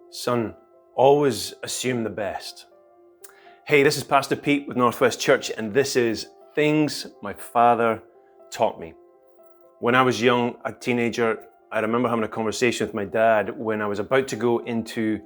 Son, always assume the best. Hey, this is Pastor Pete with Northwest Church, and this is Things My Father Taught Me. When I was young, a teenager, I remember having a conversation with my dad when I was about to go into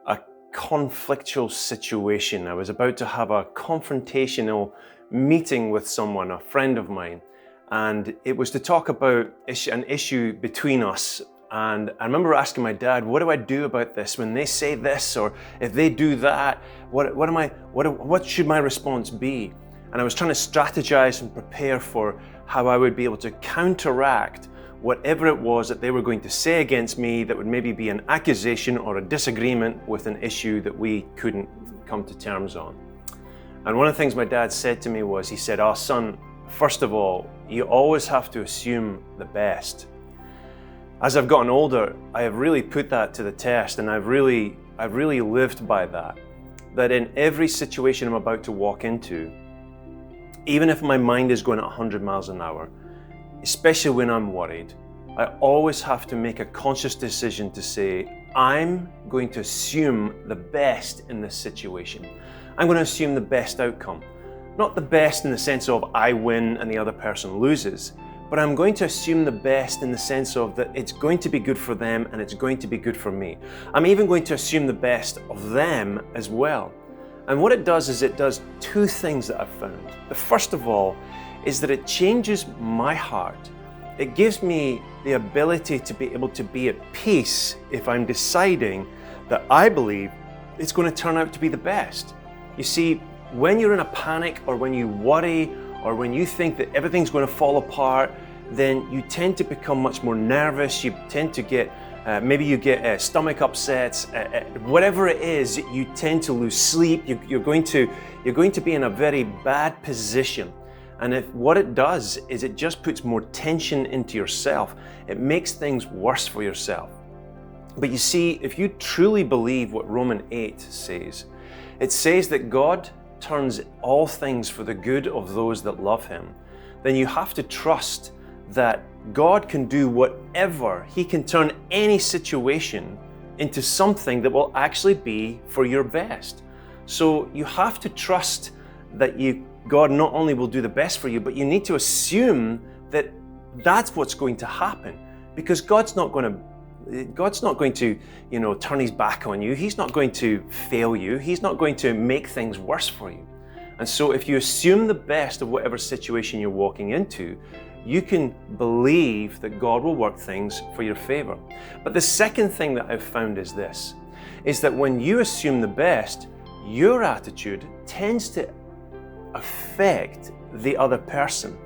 a conflictual situation. I was about to have a confrontational meeting with someone, a friend of mine, and it was to talk about an issue between us. And I remember asking my dad, what do I do about this when they say this, or if they do that, what should my response be? And I was trying to strategize and prepare for how I would be able to counteract whatever it was that they were going to say against me that would maybe be an accusation or a disagreement with an issue that we couldn't come to terms on. And one of the things my dad said to me was, he said, son, first of all, you always have to assume the best. As I've gotten older, I have really put that to the test, and I've really lived by that. That in every situation I'm about to walk into, even if my mind is going at 100 miles an hour, especially when I'm worried, I always have to make a conscious decision to say, I'm going to assume the best in this situation. I'm going to assume the best outcome. Not the best in the sense of I win and the other person loses, but I'm going to assume the best in the sense of that it's going to be good for them and it's going to be good for me. I'm even going to assume the best of them as well. And what it does is it does two things that I've found. The first of all is that it changes my heart. It gives me the ability to be able to be at peace if I'm deciding that I believe it's going to turn out to be the best. You see, when you're in a panic or when you worry or when you think that everything's going to fall apart, then you tend to become much more nervous. You tend to get, maybe you get stomach upsets, whatever it is, you tend to lose sleep. You're going to be in a very bad position. And what it does is it just puts more tension into yourself. It makes things worse for yourself. But you see, if you truly believe what Romans 8 says, it says that God turns all things for the good of those that love Him, then you have to trust that God can do whatever. He can turn any situation into something that will actually be for your best. So you have to trust that God not only will do the best for you, but you need to assume that that's what's going to happen, because God's not going to, turn His back on you. He's not going to fail you. He's not going to make things worse for you. And so if you assume the best of whatever situation you're walking into, you can believe that God will work things for your favor. But the second thing that I've found is this, is that when you assume the best, your attitude tends to affect the other person.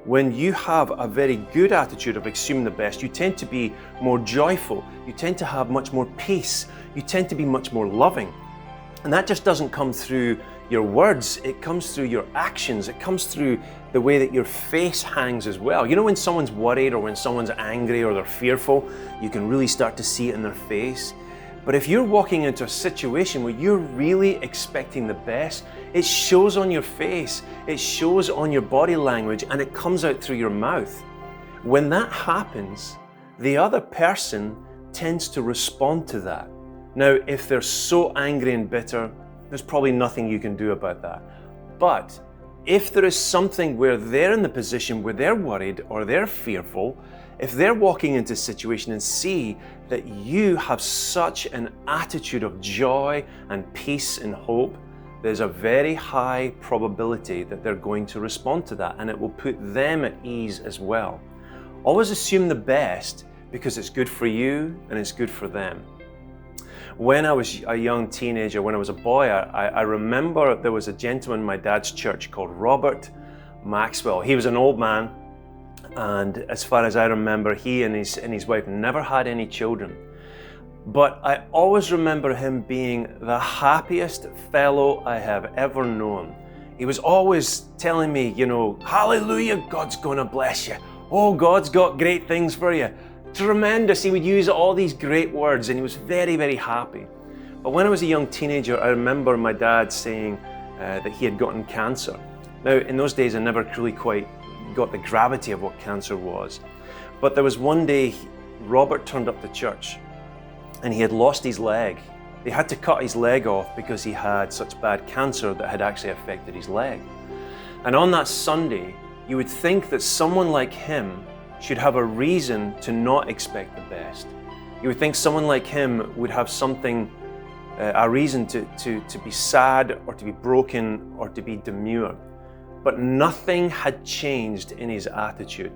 When you have a very good attitude of assuming the best, you tend to be more joyful. You tend to have much more peace. You tend to be much more loving. And that just doesn't come through your words. It comes through your actions. It comes through the way that your face hangs as well. You know, when someone's worried or when someone's angry or they're fearful, you can really start to see it in their face. But if you're walking into a situation where you're really expecting the best, it shows on your face, it shows on your body language, and it comes out through your mouth. When that happens, the other person tends to respond to that. Now, if they're so angry and bitter, there's probably nothing you can do about that. But if there is something where they're in the position where they're worried or they're fearful, if they're walking into a situation and see that you have such an attitude of joy and peace and hope, there's a very high probability that they're going to respond to that, and it will put them at ease as well. Always assume the best because it's good for you and it's good for them. When I was a young teenager, when I was a boy, I remember there was a gentleman in my dad's church called 𝗏 He was an old man. And as far as I remember, he and his wife never had any children. But I always remember him being the happiest fellow I have ever known. He was always telling me, hallelujah, God's gonna bless you. Oh, God's got great things for you. Tremendous. He would use all these great words, and he was very, very happy. But when I was a young teenager, I remember my dad saying that he had gotten cancer. Now, in those days, I never really quite got the gravity of what cancer was. But there was one day, Robert turned up to church and he had lost his leg. They had to cut his leg off because he had such bad cancer that had actually affected his leg. And on that Sunday, you would think that someone like him should have a reason to not expect the best. You would think someone like him would have something, a reason to be sad or to be broken or to be demure. But nothing had changed in his attitude.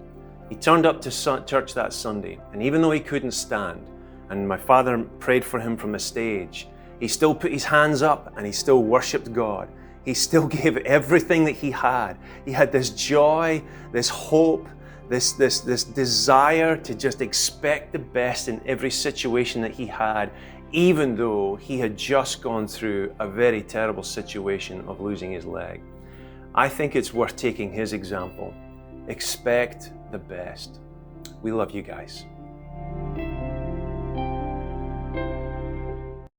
He turned up to church that Sunday, and even though he couldn't stand, and my father prayed for him from the stage, he still put his hands up and he still worshiped God. He still gave everything that he had. He had this joy, this hope, this desire to just expect the best in every situation that he had, even though he had just gone through a very terrible situation of losing his leg. I think it's worth taking his example. Expect the best. We love you guys.